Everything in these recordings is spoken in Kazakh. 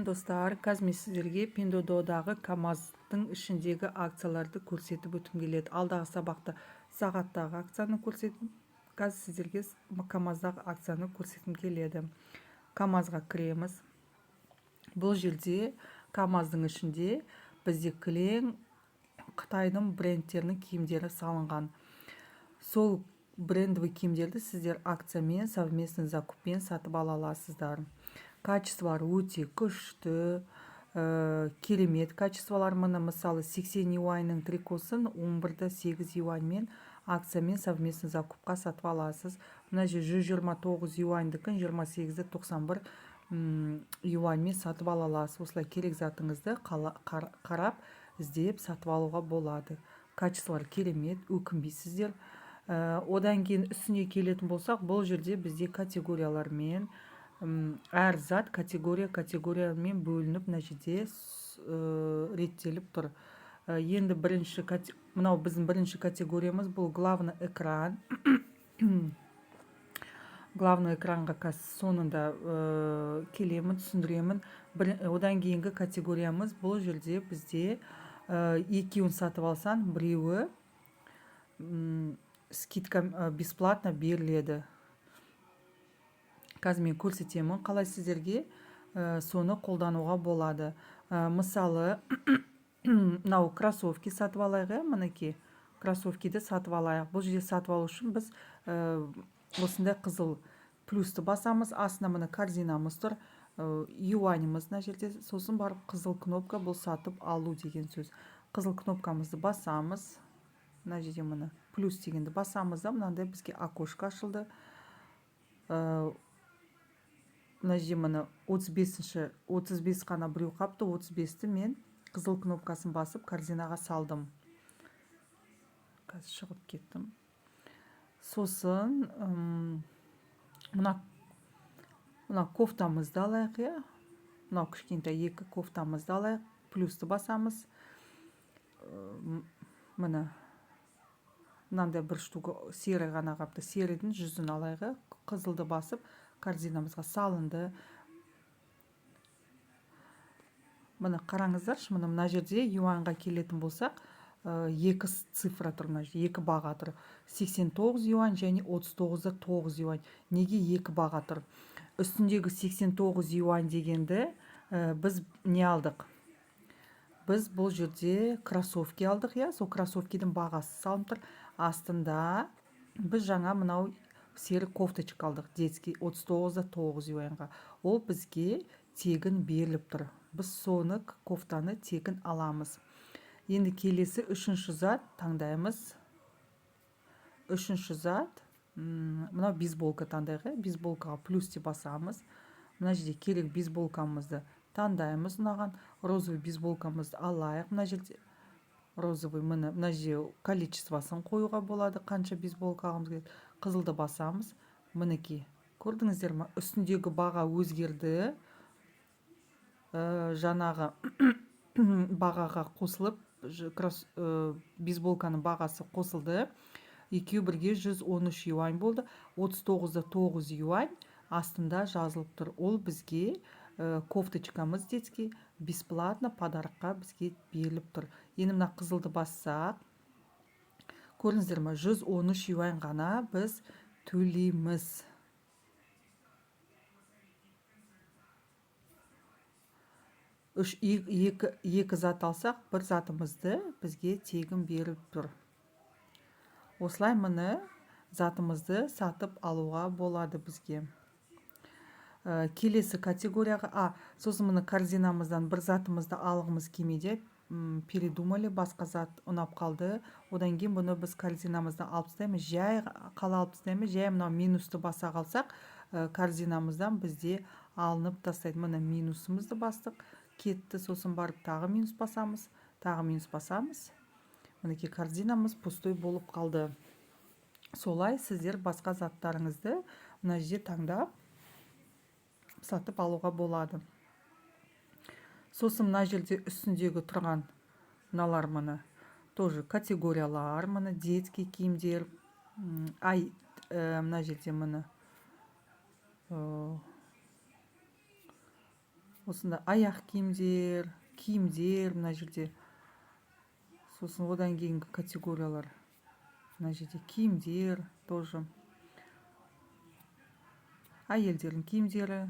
Достар, қазір мен сіздерге Pinduoduo'дағы КамАЗдың ішіндегі акцияларды көрсетіп өтім келеді. Алдағы сабақта сағаттағы акцияны көрсетіп, қазір сіздерге КамАЗдағы акцияны көрсетім келеді. КамАЗға кіреміз. Бұл жерде КамАЗдың ішінде бізде кілең Қытайдың брендтерінің киімдері салынған. Сол брендовый киімдерді сіздер акциямен, совместный закуппен сатып ала аласыздар. Качестволары өте күшті, керемет качестволар. Мына мысалы 80 юаньның трикосын 11-8 юаньмен акциямен совместный закупқа сатып аласыз. Мына же 129 юаньдікін 28-91 юаньмен сатып ала аласыз. Осылай керек затыңызды қарап, іздеп сатып алуға болады. Качестволар керемет, өкінбейсіздер. Одан кейін үстіне келетін болсақ, бұл жерде бізде категориялармен әр зат категориямен бөлініп, мына жерде реттеліп тұр. Енді мынау біздің бірінші категориямыз, бұл главный экран. Главный экранға соңында келемін, түсіндіремін. Одан кейінгі категориямыз, бұл жерде бізде екеуін сатып алсан, біреуі скидка бесплатно беріледі. Қазір мен көрсетемін, қалай сіздерге соны қолдануға болады. Мысалы, мынау кроссовки сатып алайық, мінеки кроссовкиді сатып алайық. Бұл жерде сатып алу үшін біз осындай қызыл плюсті басамыз, астына мына корзинамыз тұр, юаніміз мына жерде, сосын барып қызыл кнопка, бұл сатып алу деген сөз. Қызыл кнопкамызды басамыз, мына жерде мына плюс дегенді басамыз да, мынандай бізге окошко ашылды. Мына жерде мына 35 қана біреу қапты, 35-ті мен қызыл кнопкасын басып корзинаға салдым. Қазір шығып кеттім. Сосын мына кофтамызды алайық, мынау кішкентай екі кофтамызды алайық, плюсті басамыз. Мынандай бір штука серый ғана қапты, серийдің 100-ін алайық, қызылды басып корзинамызға салынды. Мына қараңыздаршы, мына жерде юаньға келетін болсақ, екі цифра тұр, екі баға тұр. 89 юань және 39-9 юань. Неге екі баға тұр? Үстіндегі 89 юань дегенді біз не алдық? Біз бұл жерде кроссовки алдық, сол кроссовкидің бағасы салынып тұр. Астында біз жаңа мынау сері кофточка алдық, детский, 39-9 юаньға. Ол бізге тегін беріліп тұр. Біз соны кофтаны тегін аламыз. Енді келесі үшінші зат таңдаймыз. Үшінші зат, мынау бейсболка таңдайық, бейсболкаға плюсте басамыз. Мына жерде керек бейсболкамызды таңдаймыз, ұнаған розовый бейсболкамызды алайық. Мына жерде розовый, мына жерде количествосын қоюға болады, қанша бейсболкамыз келеді. Қызылды басамыз. Мінеки, көрдіңіздер ма? Үстіндегі баға өзгерді. Жаңағы бағаға қосылып, бейсболканың бағасы қосылды. Екеу бірге 113 юань болды. 39-9 юань астында жазылып тұр. Ол бізге кофточкамыз детский бесплатно подарыққа бізге беріліп тұр. Енді мына қызылды бассақ, көрдіңіздер ма, 113 юань ғана біз төлейміз. Екі зат алсақ, бір затымызды бізге тегін беріп тұр. Осылай мұны затымызды сатып алуға болады бізге. Келесі категорияға, сосын мұны корзинамыздан бір затымызды алғымыз келмейді, передумали, басқа зат ұнап қалды. Одан кейін бұны біз корзинамыздан алып тастаймыз. Жай қала алып тастаймыз, жай мынау минусты баса қалсақ, корзинамыздан бізде алынып тастайды. Мұны минусымызды бастық, кетті, сосын барып тағы минус басамыз, тағы минус басамыз. Мінеки корзинамыз пустой болып қалды. Солай сіздер басқа заттарыңызды мына жерде таңдап сатып алуға болады. Сосын мына жерде үстіндегі тұрған мыналар мұны тоже категориялар, мұны детский киімдер, мына жерде мұны осында аяқ киімдер, киімдер мына жерде. Сосын одан кейінгі категориялар мына жерде киімдер тоже, әйелдердің киімдері,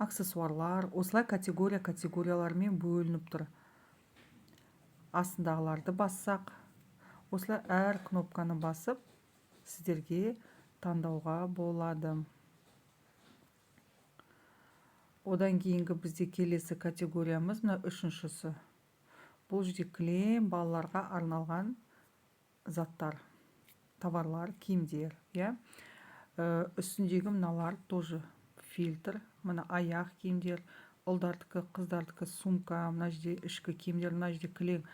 аксессуарлар. Осылай категориялармен бөлініп тұр. Астындағыларды бассақ, осылай әр кнопканы басып сіздерге таңдауға болады. Одан кейінгі бізде келесі категориямыз мына үшіншісі. Бұл жерде кілем, балаларға арналған заттар, товарлар, киімдер, иә. Үстіндегі мыналар тоже фильтр, мына аяқ киімдер, ұлдардікі, қыздардікі сумка, мына жерде ішкі киімдер, мына жерде кілең,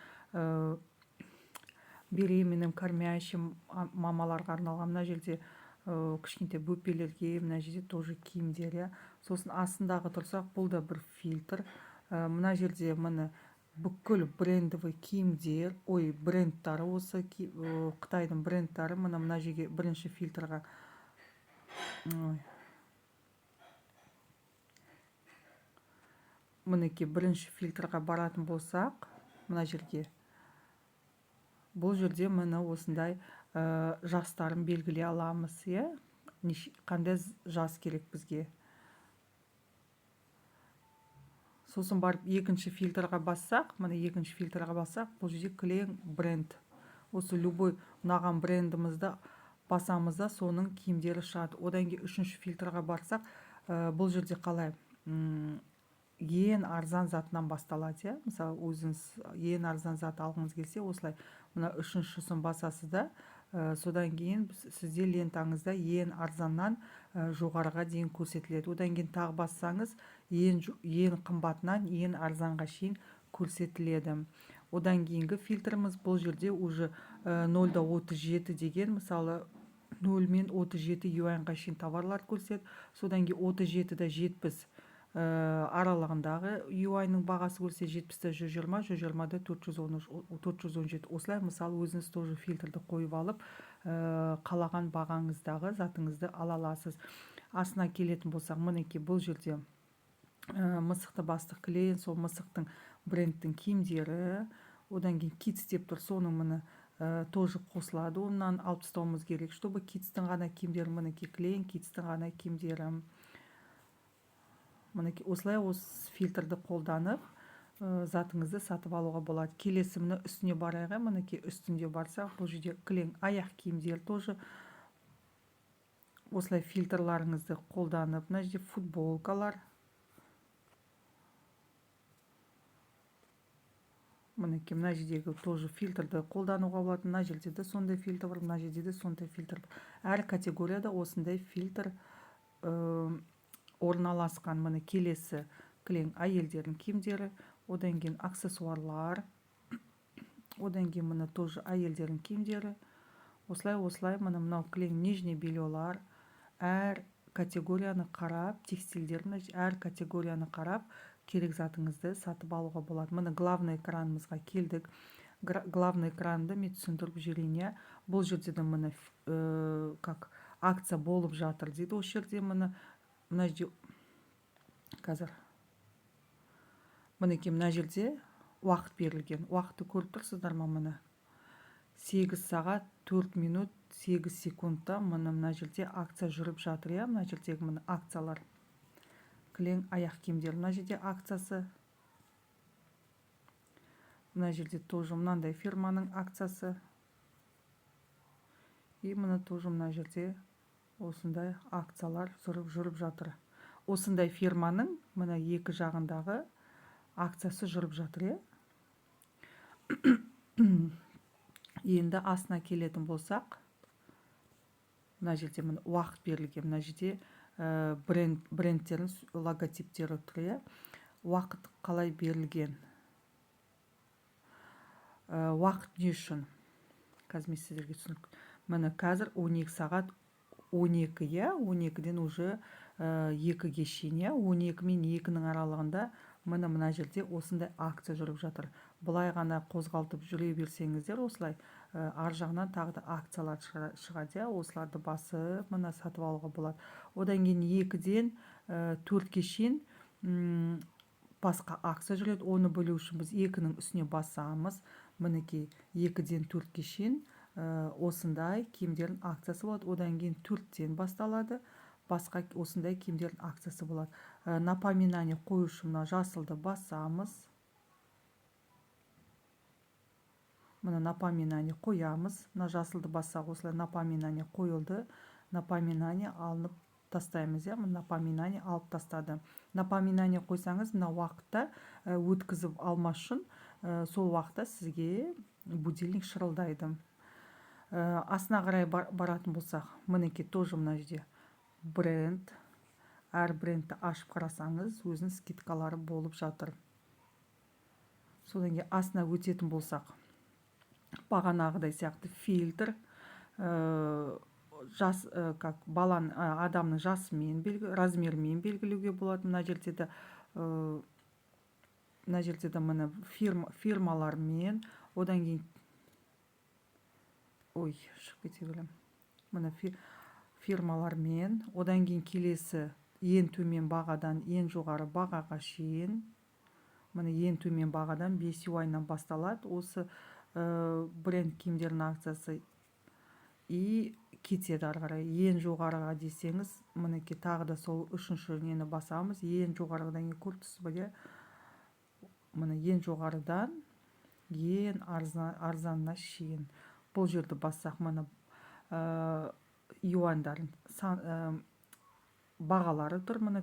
беременным, кормящим мамаларға арналған, мына жерде кішкентай бөпелерге, мына жерде тоже киімдер. Сосын астындағы тұрсақ, бұл да бір фильтр. Мына жерде міне бүкіл брендовый киімдер, брендтары, осы Қытайдың брендтары, мына жерге бірінші фильтрға мінекей бірінші фильтрға баратын болсақ, мына жерге, бұл жерде міне осындай жастарын белгілей аламыз, қандай жас керек бізге. Сосын барып екінші фильтрға бассақ, міне екінші фильтрға бассақ, бұл жерде кілең бренд. Осы любой ұнаған брендімізді басамызда соның киімдері шығады. Одан кейін үшінші фильтрға барсақ, бұл жерде қалай? Ең арзан затынан басталады, мысалы өзіңіз ең арзан зат алғыңыз келсе, осылай мына үшіншісін басасыз да, содан кейін сізде лентаңызда ең арзаннан жоғарыға дейін көрсетіледі. Одан кейін тағы бассаңыз, ең қымбатынан ең арзанға шейін көрсетіледі. Одан кейінгі фильтріміз бұл жерде уже 0,37 деген, мысалы 0 мен 37 юаньға шейін товарлар көрсетеді. Содан кейін 37-де 70 аралығындағы юаньның бағасы көрсе, 70-де 120, 120-де 417. Осылай мысалы өзіңіз тоже фильтрді қойып алып, қалаған бағаңыздағы затыңызды ала аласыз. Астына келетін болсақ, мінекей бұл жерде мысықты бастық кілең, сол мысықтың брендтің киімдері, одан кейін китс деп тұр, соның міне тоже қосылады. Онан алып тастауымыз керек, чтобы китстің ғана киімдері, мінекей кілең китстің ғана киімдері. Мінекей осылай осы фильтрді қолданып затыңызды сатып алуға болады. Келесі міне үстіне барайық, мінекей үстінде барсақ, бұл жерде кілең аяқ киімдер тоже осылай фильтрларыңызды қолданып, мына жерде футболкалар, мінекей мына жердегі тоже фильтрді қолдануға болады. Мына жерде де сондай фильтр бар, мына жерде де сондай фильтр. Әр категорияда осындай фильтр орналасқан. Міне келесі кілең әйелдердің киімдері, одан кейін аксессуарлар, одан кейін міне тоже әйелдердің киімдері. Осылай міне мынау кілең нижний бельелар. Әр категорияны қарап, текстильдер, әр категорияны қарап, керек затыңызды сатып алуға болады. Міне главный экранымызға келдік. Главный экранды мен түсіндіріп жіберейін. Бұл жерде де міне как акция болып жатыр дейді. Осы жерде мына жерде қазір мінекей мына жерде уақыт берілген. Уақытты көріп тұрсыздар ма? Міне 8 сағат 4 минут 8 секундта мына жерде акция жүріп жатыр. Мына жердегі міне акциялар. Кілең аяқ киімдер, мына жерде акциясы. Мына жерде тоже мынандай фирманың акциясы. И міне тоже мына жерде осындай акциялар жүріп жатыр. Осындай фирманың мына екі жағындағы акциясы жүріп жатыр. Енді астына келетін болсақ, мына жерде уақыт берілген, мына жерде брендтердің логотиптері тұр. Уақыт қалай берілген? Уақыт не үшін? Қазір мен сіздерге түсініп. Міне қазір 12 сағат 12, 12-ден уже 2-ге шейін, 12 мен 2-нің аралығында мына жерде осындай акция жүріп жатыр. Бұлай ғана қозғалтып жүре берсеңіздер, осылай ар жағынан тағы да акциялар шығады. Осыларды басып, мына сатып алуға болады. Одан кейін 2-ден 4-ке шейін басқа акция жүреді. Оны білу үшін біз 2-нің үстіне басамыз. Мінекей 2-ден 4-ке шейін осындай киімдердің акциясы болады. Одан кейін 4-тен басталады. Басқа осындай киімдердің акциясы болады. Напоминание қою үшін мына жасылды басамыз. Мына напоминание қоямыз. Мына жасылды бассақ осылай напоминание қойылды. Напоминание алынып тастаймыз. Мына напоминание алып тастады. Напоминание қойсаңыз, мына уақытта өткізіп алмас үшін сол уақытта сізге будильник шырылдайды. Астына қарай баратын болсақ, мінекей тоже мына жерде бренд. Әр брендті ашып қарасаңыз, өзінің скидкалары болып жатыр. Содан кейін астына өтетін болсақ, бағанағыдай сияқты фильтр, адамның жасымен, размермен белгілеуге болады. Мына жерде де міне фирмалармен, одан кейін шығып кете берем. Міне фирмалармен, одан кейін келесі ең төмен бағадан ең жоғары бағаға шейін. Міне ең төмен бағадан 5 юаньнан басталады. Осы бренд киімдерінің акциясы кетеді ары қарай. Ең жоғарыға десеңіз, мінекей тағы да сол 3-ші нені басамыз. Ең жоғарыдан көріп тұрсыз ба? Міне ең жоғарыдан ең арзанына шейін. Бұл жерді бассақ, міне юандардың бағалары тұр. Міне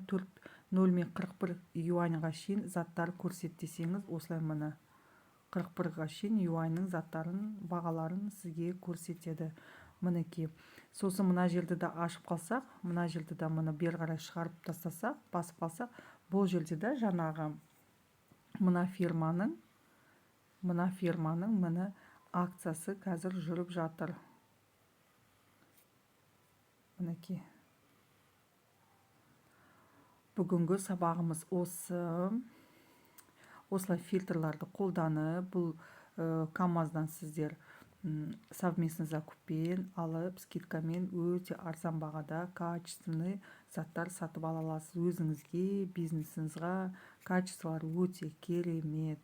0 мен 41 юаньға шейін заттар көрсет десеңіз, осылай міне 41-ға шейін юаньның заттарын, бағаларын сізге көрсетеді. Мінекей. Сосын мына жерді де ашып қалсақ, мына жерді де мына бер қарай шығарып тастасақ, басып қалсақ, бұл жерде де жаңағы мына фирманың міне акциясы қазір жүріп жатыр. Мінекей. Бүгінгі сабағымыз осылай фильтрларды қолданып, бұл КамАЗдан сіздер совместный закуппен алып, скидкамен өте арзан бағада качественный заттар сатып ала аласыз. Өзіңізге, бизнесіңізге качестволары өте керемет.